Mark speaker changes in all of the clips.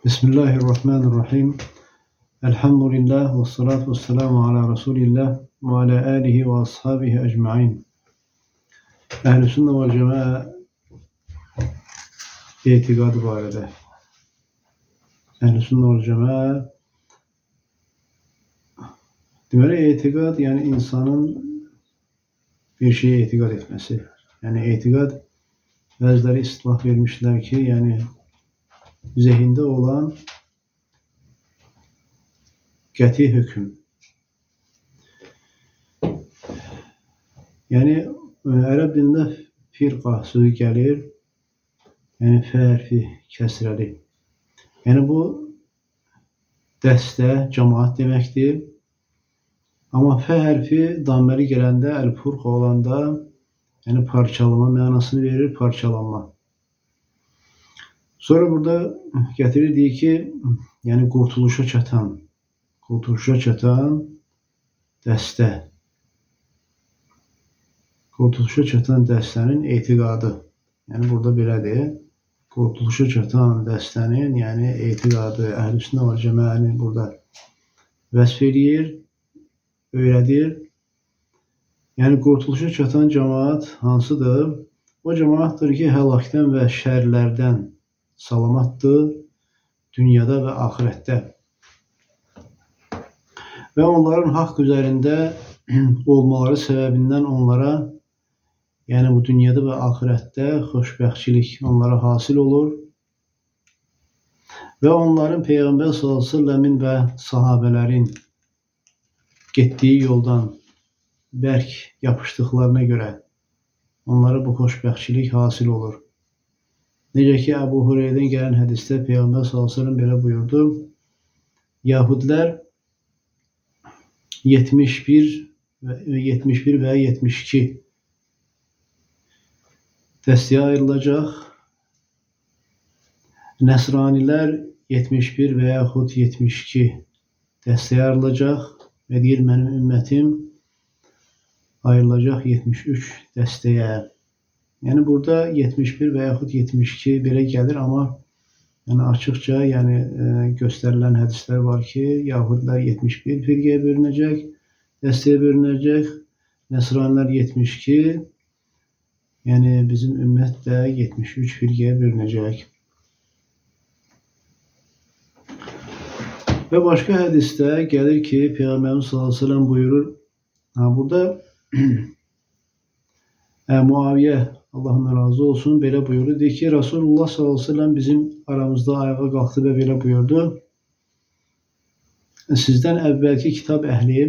Speaker 1: Bismillahirrahmanirrahim. Elhamdülillah ve salatu ve selamu ala Resulillah ve ala alihi ve ashabihi ecma'in. Ehl-i sünnet vel cema'a itikadı barədə. Ehl-i sünnet vel cema'a deməli, etiqad, yəni insanın bir şeye etiqad etməsi. Yəni etiqad, bəziləri istilah vermişlər ki, yəni zihində olan qəti hökm. Yəni ərəb dilində firqa sözü gəlir, yəni fə hərfi kəsrəli. Yəni bu dəstə, cəmaat deməkdir. Amma fə hərfi damməli gələndə, əl-furqa olanda, yəni parçalama mənasını verir, parçalanma. Sonra burada gətirir, deyir ki, yəni qurtuluşa çatan dəstə. Qurtuluşa çatan dəstənin etiqadı. Yəni burada belədir. Qurtuluşa çatan dəstənin, yəni etiqadı, Əhl-i Sünnə və Cəmaənin burada vəsf eləyir, öyrədir. Yəni qurtuluşa çatan cəmaat hansıdır? O cəmaatdır ki, həlakdən və şərlərdən salamatdır dünyada və axirətdə. Və onların haqq üzərində olmaları səbəbindən onlara, yəni bu dünyada və axirətdə xoşbəxtçilik onlara hasil olur. Və onların Peyğəmbər s.ə.v-in və sahabələrin getdiyi yoldan bərk yapışdıqlarına görə onlara bu xoşbəxtçilik hasil olur. Necə ki, Əbu Hüreyrədən gələn hədisdə Peyğəmbər s.ə.v belə buyurdu: Yahudlər 71 və 72 dəstəyə ayrılacaq. Nəsranilər 71 və yaxud 72 dəstəyə ayrılacaq. Və deyir, mənim ümmətim ayrılacaq 73 dəstəyə. Yəni burada 71 və yaxud 72 belə gəlir, amma yəni açıqca göstərilən hədislər var ki, Yahudilər 71 firqəyə bölünəcək, dəstəyə bölünəcək, Nəsranilər 72, yəni bizim ümmət də 73 firqəyə bölünəcək. Və başqa hədisdə gəlir ki, Peyğəmbərimiz s.ə.v buyurur, burada Muaviyə, Allah'ın razı olsun, belə buyurdu. Deyir ki, Resulullah s.ə.v bizim aramızda ayağa qalxdı və belə buyurdu: Sizdən əvvəlki kitab əhli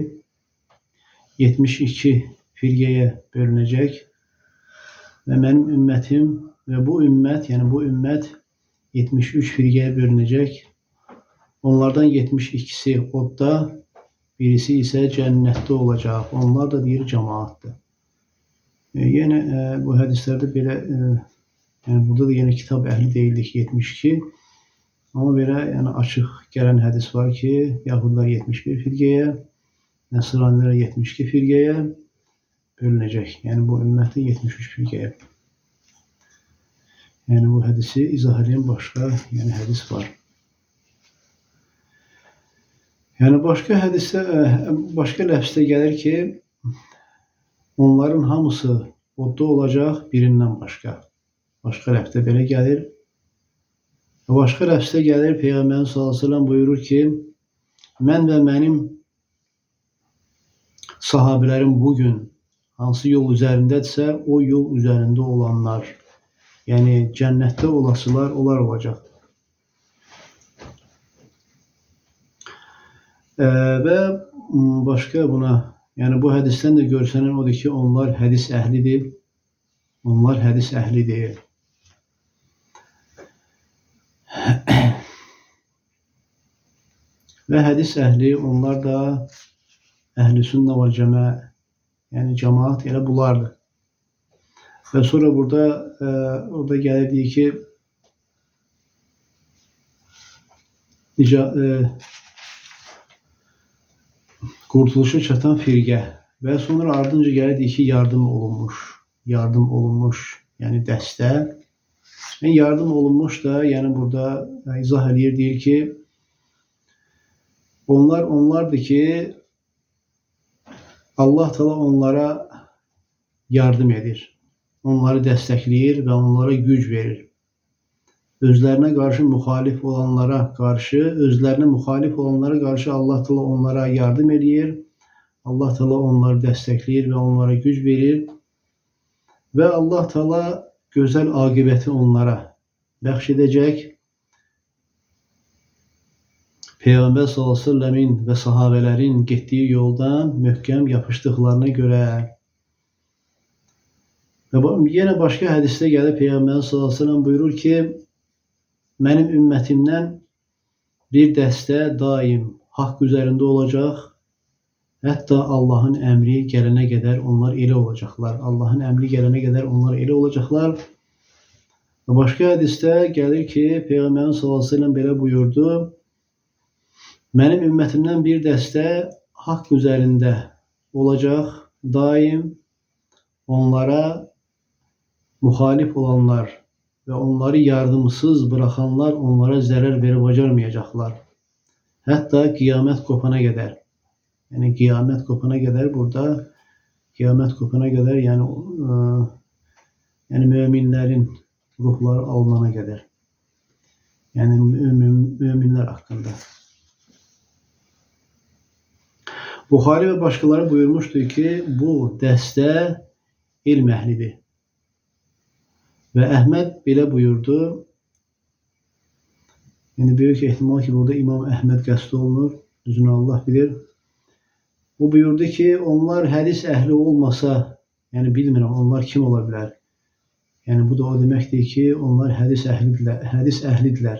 Speaker 1: 72 firqəyə bölünəcək və mənim ümmətim və bu ümmət, yəni bu ümmət 73 firqəyə bölünəcək. Onlardan 72'si odda, birisi isə cənnətdə olacaq. Onlar da deyir cəmaatdır. Yenə bu hədislərdə belə, yəni burada da yenə kitab əhli deyildik 72, amma belə yəni açıq gələn hədis var ki, Yahudlar 71 firqəyə, Nəsranilər 72 firqəyə bölünəcək. Yəni bu ümmətdə 73 firqəyə. Yəni bu hədisi izah edən başqa hədis var. Yəni başqa hədisdə, başqa ləfsdə gəlir ki, onların hamısı odda olacaq birindən başqa. Başqa ləfsdə belə gəlir. Başqa ləfsdə gəlir, Peyğəmbərimiz s.ə.v buyurur ki, mən və mənim sahabələrim bugün hansı yol üzərindədirsə, o yol üzərində olanlar, yəni cənnətdə olasılar, onlar olacaq. Və başqa buna, yəni bu hədisdən də görsənən odur ki, onlar hədis əhlidir. Onlar hədis əhlidir. Və hədis əhli, onlar da Əhl-i Sünnə və Cəmaə, yəni cəmaat elə bunlardır. Və sonra orada gəlir deyir ki, qurtuluşa çatan firqə və sonra ardınca gəlir deyir ki, yardım olunmuş, yəni dəstə. yardım olunmuş da, yani burada izah edir, deyir ki, onlardır ki Allah Teala onlara yardım edir. Onları dəstəkləyir və onlara güc verir. Özlerine karşı muhalif olanlara karşı, Allah Teala onlara yardım edir. Allah Teala onları dəstəkləyir və onlara güc verir. Və Allah Teala gözəl aqibəti onlara bəxş edəcək. Peyğəmbər sallallahu əleyhi və səlləmin və sahabələrin getdiyi yoldan möhkəm yapışdıqlarına görə. Və yenə başqa hədisdə gəlir, Peyğəmbər sallallahu əleyhi və səlləm buyurur ki, mənim ümmətimdən bir dəstə daim haqq üzərində olacaq. Hətta Allahın əmri gələnə qədər onlar elə olacaqlar. Allahın əmri gələnə qədər onlar elə olacaqlar. Və başqa hədisdə gəlir ki, Peyğəmbər sallallahu əleyhi və səlləm belə buyurdu: mənim ümmətimdən bir dəstə haqq üzərində olacaq, daim onlara muhalif olanlar və onları yardımsız bırakanlar onlara zərər verib bacarmayacaqlar. Hətta qiyamət qopana qədər. Yəni qiyamət qopana qədər, burada qiyamət qopana qədər, yəni möminlərin ruhları alınana qədər. Yəni möminlər haqqında. Buxari və başqaları buyurmuşdur ki, bu dəstə ilm əhlidir. Və Əhməd belə buyurdu. Yəni böyük ehtimal ki, burada İmam Əhməd qəsd olunur. Düzünü Allah bilir. O buyurdu ki, onlar hədis əhli olmasa, yəni bilmirəm onlar kim ola bilər. Yəni bu da o deməkdir ki, onlar hədis əhlidirlər.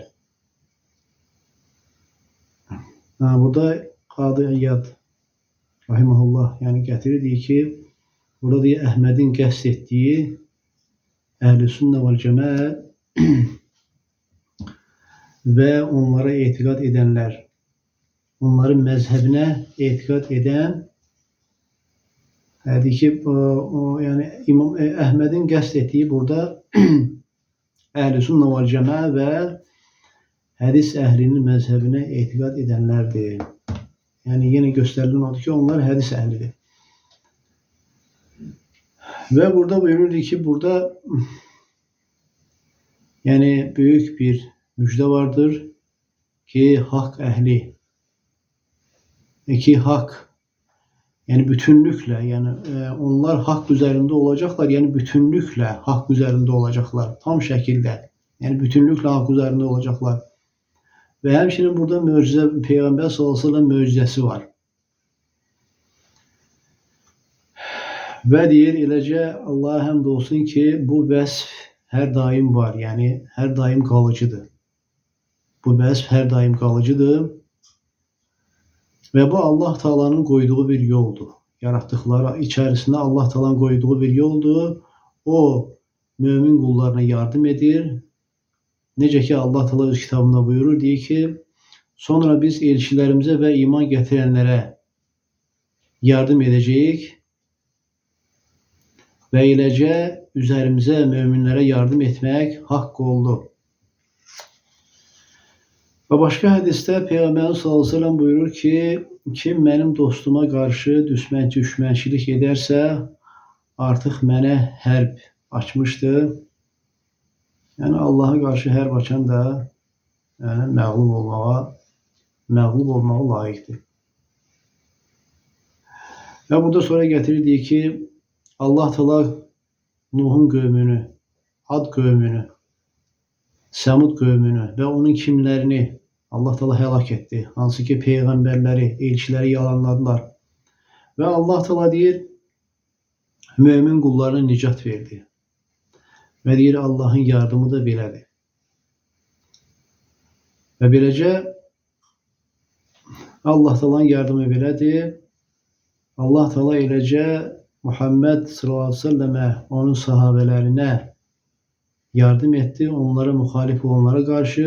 Speaker 1: Burada Qadı İyyad rahimehullah yəni gətirir ki, burada deyir Əhmədin qəsd etdiyi Əhl-i Sünnə vəl Cəmaə və onlara etiqad edənlər, onların məzhəbinə etiqad edən, deyir ki, yəni İmam Əhmədin qəsd etdiyi burada Əhl-i Sünnə vəl Cəmaə və hədis əhlinin məzhəbinə etiqad edənlərdir. Yəni yenə göstərilən odur ki, onlar hədis əhlidir. Və burada buyurur ki, burada yəni böyük bir müjdə vardır ki, haqq əhli, haqq, yəni bütünlüklə, yəni onlar haqq üzərində olacaqlar, yəni bütünlüklə haqq üzərində olacaqlar, tam şəkildə, yəni bütünlüklə haqq üzərində olacaqlar. Və həmçinin burada möcüzə, Peyğəmbər sallallahu əleyhi və səlləm möcüzəsi var. Və deyir, eləcə Allaha həmd olsun ki, bu vəsf hər daim var, yəni hər daim qalıcıdır. Bu vəsf hər daim qalıcıdır. Və bu Allah Taala'nın qoyduğu bir yoldur. Yaratdıqları içərisində Allah Taala'nın qoyduğu bir yoldur. O, mömin qullarına yardım edir. Necə ki, Allah Teala öz kitabında buyurur, deyir ki, sonra biz elçilərimizə və iman gətirənlərə yardım edəcəyik və eləcə üzərimizə möminlərə yardım etmək haqq oldu. Və başqa hədisdə Peyğəmbər sallallahu əleyhi və səlləm buyurur ki, kim mənim dostuma qarşı düşmənçilik edərsə, artıq mənə hərb açmışdır. Yəni Allaha qarşı hərb açan da məğlub olmağa layiqdir. Və burada sonra gətirir ki, Allah Teala Nuhun qövmünü, Ad qövmünü, Səmud qövmünü və onun kimlərini Allah Teala həlak etdi. Hansı ki, peyğəmbərləri, elçiləri yalanladılar. Və Allah Teala deyir, mömin qullarına nicat verdi. Və deyir, Allahın yardımı da belədir. Və beləcə Allah Teala'nın yardımı belədir. Allah Teala eləcə Muhammed sallallahu əleyhi və səlləmə, onun sahabələrinə yardım etdi. Onlara müxalif olanlara qarşı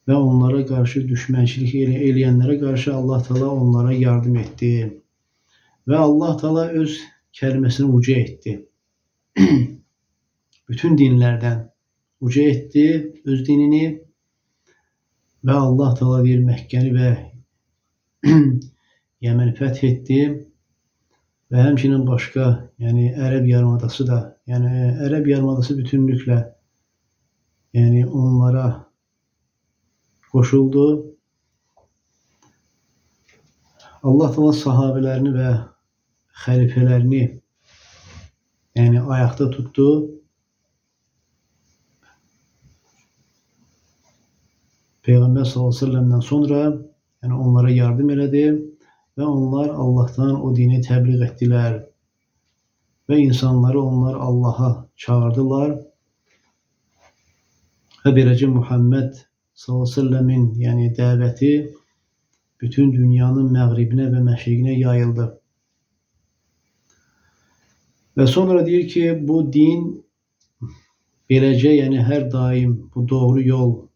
Speaker 1: və onlara qarşı düşmənçilik eləyənlərə qarşı Allah Teala onlara yardım etdi. Və Allah Teala öz kəlməsini uca etdi. Bütün dinlərdən uca etdi öz dinini ve Allah Teala bir Məkkəni ve Yemen'i fethetti ve hemçinin başka yani Arap Yarımadası da yani Arap Yarımadası bütünlükle yani onlara koşuldu. Allah Teala sahabelerini ve halifelerini yani ayakta tuttu. Peygamber sallallahu aleyhi ve sellem'den sonra yani onlara yardım eledi ve onlar Allah'tan o dini tebliğ ettiler. Ve insanları onlar Allah'a çağırdılar. Ve böylece Muhammed sallallahu aleyhi ve sellemin yani daveti bütün dünyanın məğribine ve məşriqine yayıldı. Ve sonra diyor ki bu din böylece yani her daim bu doğru yol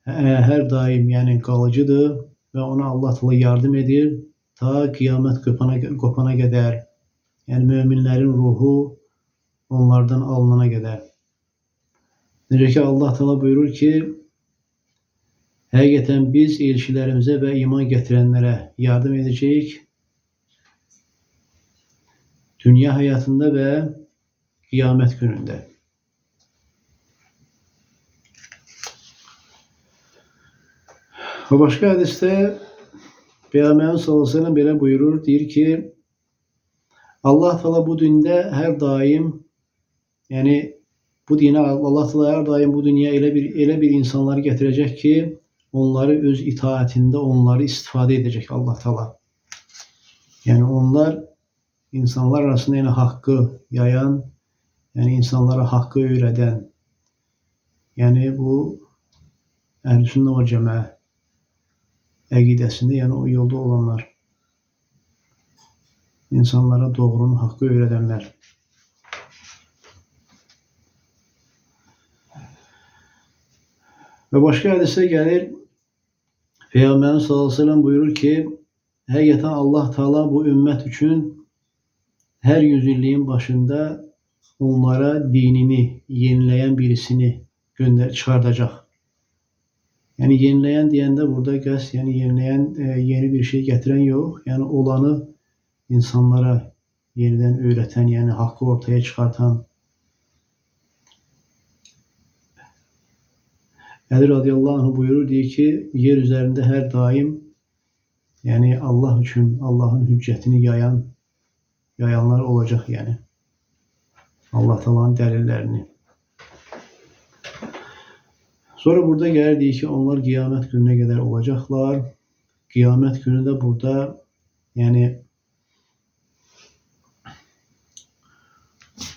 Speaker 1: her daim yani kalıcıdır ve ona Allah Teala yardım edir ta kıyamet kopana kadar. Yani müminlerin ruhu onlardan alınana kadar. Necə ki Allah Teala buyurur ki həqiqətən biz elçilerimize ve iman getirenlere yardım edeceğiz. Dünya hayatında ve kıyamet gününde. Ve başka hadiste Peygamberimiz sallallahu aleyhi ve sellem böyle buyurur. Deyir ki Allah Teala bu dinde her daim yani bu dine Allah Teala her daim bu dünya elə bir insanları getirecek ki onları öz itaatinde onları istifade edecek Allah Teala. Yani onlar insanlar arasında yani hakkı yayan yani insanlara hakkı öğreten yani bu Ehl-i Sünnet ve Cemaat əqidəsində yani o yolda olanlar insanlara doğrunun hakkı öğretenler. Ve başka hadise gelir Peygamberimiz sallallahu aleyhi ve sellem buyurur ki həqiqətən Allah Teala bu ümmet için her yüzyılın başında onlara dinini yenileyen birisini çıkartacak. Yani yenileyen diyende burada qəsd yani yenileyen yeni bir şey getiren yok. Yani olanı insanlara yeniden öğreten yani hakkı ortaya çıkartan. Ali radıyallahu anh buyurur diyor ki yer üzerinde her daim yani Allah için Allah'ın hüccetini yayanlar olacak yani. Allah Teala'nın delillerini. Sonra burada gelir diyor ki onlar kıyamet gününe kadar olacaklar. Kıyamet günü de burada yani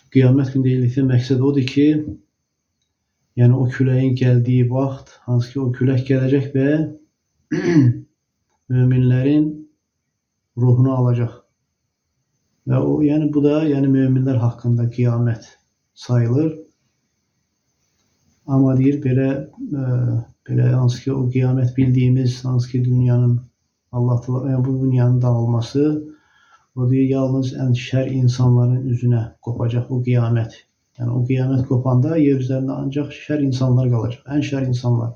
Speaker 1: kıyamet günü deyildikdə məqsəd odur ki yani o küləyin gəldiyi vaxt hansı ki o külək gələcək və müminlərin ruhunu alacaq. Ve o yani bu da yani müminler hakkında kıyamet sayılır. Ama deyir belə hansı ki o kıyamet bildiğimiz hansı ki dünyanın Allah Teala yani bu dünyanın dağılması o diyor yalnız en şer insanların üzüne kopacak o kıyamet. Yani o kıyamet kopanda yer üzerinde ancak şer insanlar kalacak. En şer insanlar.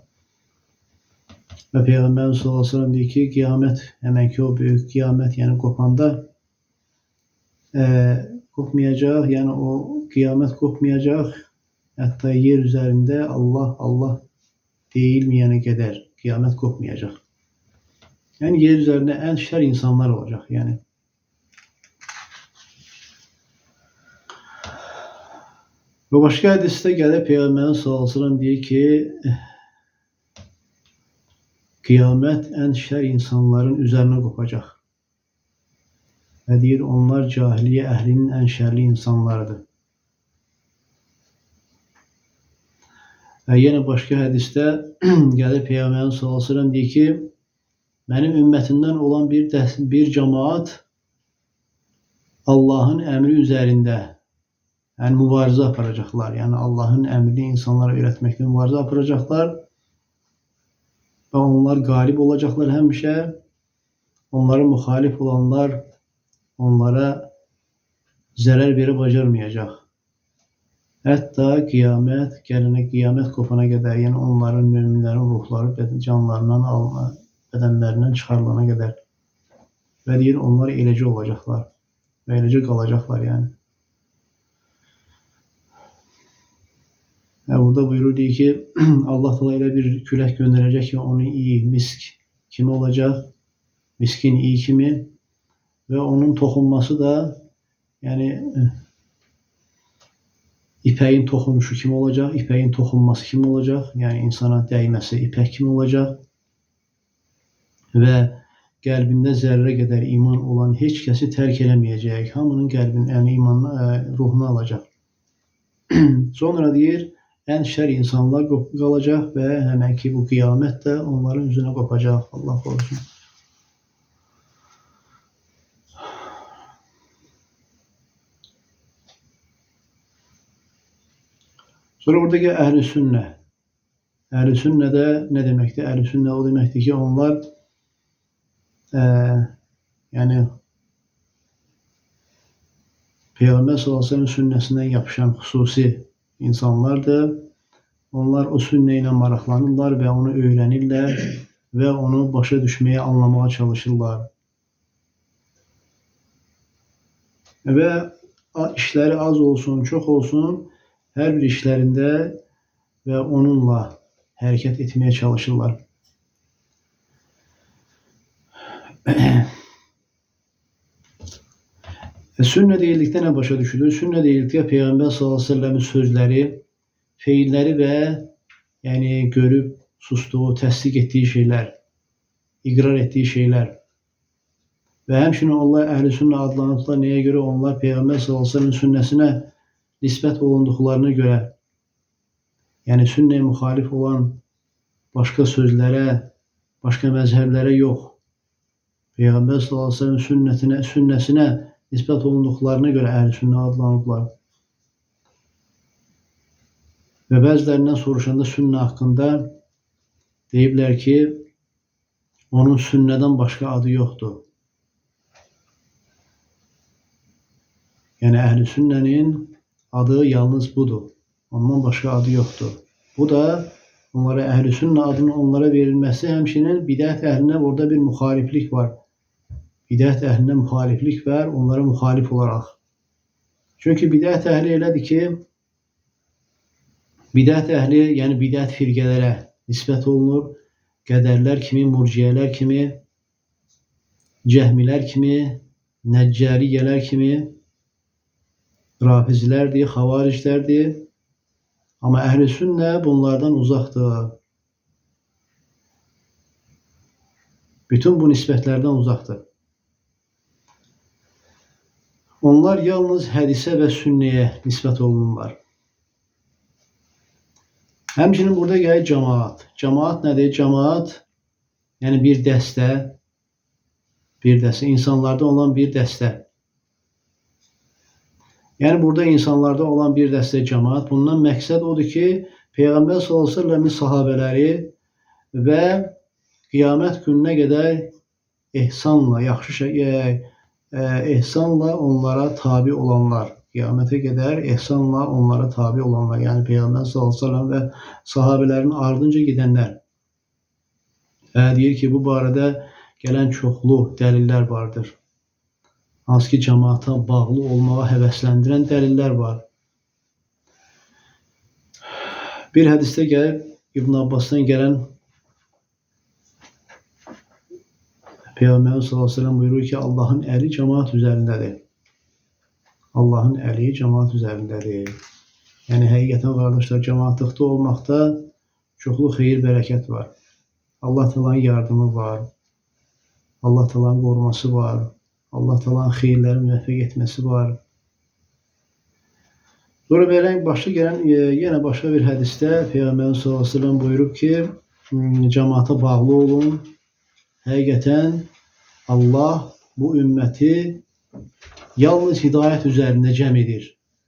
Speaker 1: Ve Peygamberimiz sallallahu aleyhi ve sellem diyor ki kıyamet hemen ki o büyük kıyamet yani kopanda kopmayacak. Yani o kıyamet kopmayacak. Hatta yer üzerinde Allah Allah değilmeyene kadar kıyamet kopmayacak. Yani yer üzerinde en şer insanlar olacak yani. Ve başka hadiste gelir Peygamberimiz sallallahu aleyhi ve sellem diyor ki kıyamet en şer insanların üzerine kopacak. Ve diyor onlar cahiliye ehlinin en şerli insanlarıdır. Ve yine başka hadiste gelir Peygamberimiz sallallahu aleyhi ve sellem diyor ki benim ümmetimden olan bir cemaat Allah'ın emri üzerinde yani mübarize yapacaklar. Yani Allah'ın emrini insanlara öğretmekte mübarize yapacaklar. Ve onlar galip olacaklar hemşe. Onlara muhalif olanlar onlara zarar verip bacarmayacak. Hətta qiyamət gələnə, qiyamət qopana qədər, yəni onların, möminlərin ruhları canlarından alınır, bədənlərindən çıxarılana qədər. Və deyir, onlar eləcə olacaqlar və eləcə qalacaqlar yəni. Və burada buyurur, deyir ki, Allah Teala elə bir külək göndərəcək ki, onun iyi, misk kimi olacaq, miskin iyi kimi və onun toxunması da yəni ipəyin toxunuşu kimi olacaq, ipəyin toxunması kimi olacaq, yəni insana dəyməsi ipək kimi olacaq və qəlbində zərrə qədər iman olan heç kəsi tərk eləməyəcək, hamının qəlbinin, yəni imanını, ruhunu alacaq. Sonra deyir, ən şər insanlar qalacaq və həmən ki, bu qiyamət də onların üzünə qopacaq. Allah qorusun. Sonra buradakı əhl-i sünnə. Əhl-i sünnə də nə deməkdir? Əhl-i sünnə o deməkdir ki, onlar yəni Peyğəmbər s.ə.v sünnəsindən yapışan xüsusi insanlardır. Onlar o sünnə ilə maraqlanırlar və onu öyrənirlər və onu başa düşməyə, anlamağa çalışırlar. Və işləri az olsun, çox olsun, hər bir işlərində və onunla hərəkət etməyə çalışırlar. Sünnə deyildikdə nə başa düşülür? Sünnə deyildikdə Peyğəmbər s.ə.v-in sözləri, feilləri və yəni görüb sustuğu, təsdiq etdiyi şeylər, iqrar etdiyi şeylər və həmçinin onlar əhl-i sünnə adlanıblar. Nəyə görə? Onlar Peyğəmbər s.ə.v-in sünnəsinə nisbət olunduqlarına görə, yəni sünnəyə müxalif olan başqa sözlərə, başqa məzhəblərə yox, Peyğəmbər s.ə.v-in sünnəsinə nisbət olunduqlarına görə əhl-i sünnə adlanıblar. Və bəzilərindən soruşanda sünnə haqqında deyiblər ki, onun sünnədən başqa adı yoxdur. Yəni əhl-i sünnənin adı yalnız budur. Ondan başqa adı yoxdur. Bu da onlara əhl-i sünnə adının onlara verilməsi, həmçinin bidət əhlinə orada bir müxaliflik var. Bidət əhlinə müxaliflik var, onlara müxalif olaraq. Çünki bidət əhli elədir ki, bidət əhli, yəni bidət firqələrə nisbət olunur. Qədərlər kimi, murciyələr kimi, cəhmilər kimi, nəccəriyələr kimi, rafizlərdir, xavariclərdir. Amma əhl-i sünnə bunlardan uzaqdır. Bütün bu nisbətlərdən uzaqdır. Onlar yalnız hədisə və sünnəyə nisbət olunurlar. Həmçinin burada gəlir cəmaat. Cəmaat nədir? Cəmaat, yəni bir dəstə, insanlarda olan bir dəstə. Yəni burada insanlarda olan bir dəstə cəmaat. Bundan məqsəd odur ki, Peyğəmbər s.ə.v-in sahabələri və qiyamət gününə qədər ehsanla, ehsanla onlara tabi olanlar, qiyamətə qədər ehsanla onlara tabi olanlar, yəni Peyğəmbər s.ə.v və sahabələrin ardınca gedənlər. Və deyir ki, bu barədə gələn çoxlu dəlillər vardır. Hansı ki, cəmaata bağlı olmağa həvəsləndirən dəlillər var. Bir hədisdə gəlir, İbn Abbasdan gələn Peyğəmbər s.ə.v buyurur ki, Allahın əli cəmaat üzərindədir. Allahın əli cəmaat üzərindədir. Yəni, həqiqətən qardaşlar, cəmaatlıqda olmaqda çoxlu xeyir, bərəkət var. Allah Taala'nın yardımı var. Allah Taala'nın qoruması var. Allah Taala'nın xeyirləri müvəffəq etməsi var. Sonra belə başa gələn yenə başqa bir hədisdə Peyğəmbər s.ə.v buyurub ki, cəmaata bağlı olun. Həqiqətən Allah bu ümməti yalnız hidayət üzərində cəm edir,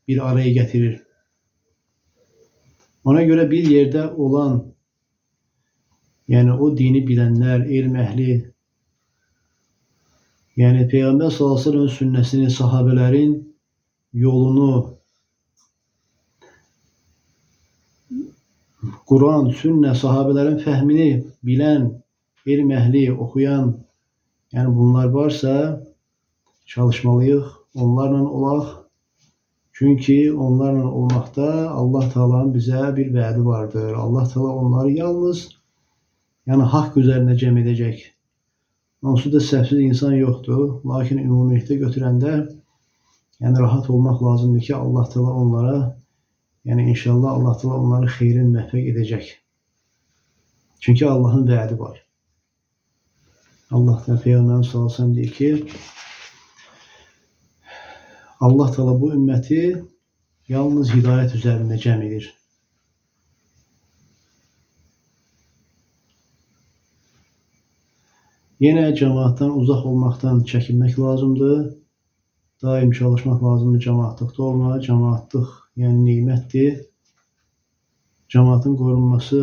Speaker 1: bir araya gətirir. Ona görə bir yerdə olan, yəni o dini bilənlər, elm əhli, yəni Peyğəmbər s.ə.v sünnəsini, sahabələrin yolunu Quran, sünnə, sahabələrin fəhmini bilən, elm əhli, oxuyan, yəni bunlar varsa çalışmalıyıq, onlarla olaq. Çünki onlarla olmaqda Allah Taala'nın bizə bir vədi vardır. Allah Taala onları yalnız yəni haqq üzərində cəm edəcək. Onsuz da səhvsiz insan yoxdur. Lakin ümumilikdə götürəndə yəni rahat olmaq lazımdır ki, Allah Taala onlara, yəni inşallah Allah Taala onları xeyrin müvəffəq edəcək. Çünki Allahın vədi var. Allah Taala Peyğəmbər sallallahu əleyhi və səlləm deyir ki, Allah Taala bu ümməti yalnız hidayət üzərində cəm edir. Yenə cəmaatdan uzaq olmaqdan çəkinmək lazımdır. Daim çalışmaq lazımdır cəmaatlıqda olmağa. Cəmaatlıq yəni nemətdir. Cəmaatın qorunması,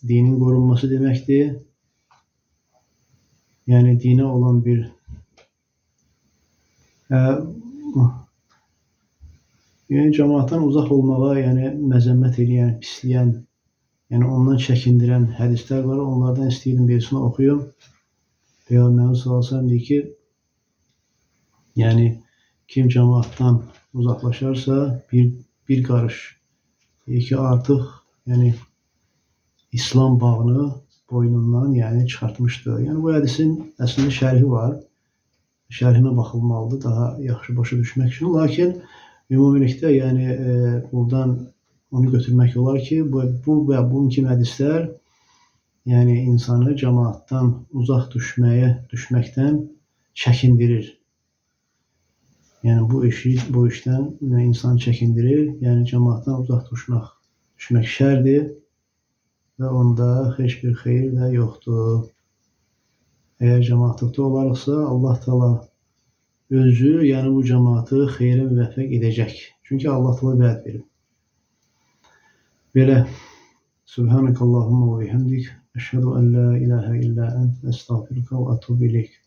Speaker 1: dinin qorunması deməkdir. Yəni dinə olan bir yəni cəmaatdan uzaq olmağa, yəni məzəmmət edən, pisləyən, yəni ondan çəkindirən hədislər var. Onlardan istəyirəm birisini oxuyum. Peyğəmbər sallallahu əleyhi və səlləm deyir ki, yəni kim cəmaatdan uzaqlaşarsa bir qarış deyir ki, artıq yəni İslam bağını boynundan yəni çıxartmışdır. Yəni bu hədisin əslində şərhi var. Şərhinə baxılmalıdır daha yaxşı başa düşmək üçün. Lakin ümumilikdə yəni buradan onu götürmək olar ki, bu və bunun kimi hədislər yəni insanı cəmaatdan uzaq düşməkdən çəkindirir. Yəni bu işdən insan çəkindirir. Yəni cəmaatdan uzaq düşmək şərdir və onda heç bir xeyir də yoxdur. Əgər cəmaatlıqda olarıqsa, Allah Taala özü, yəni bu cəmaatı xeyrə müvəffəq edəcək. Çünki Allah Taala vəd verib. Belə Subhanakallahumma və bihamdik, əşhədu en la ilahə illə ent, əstəğfiruka və etûbü ileyk.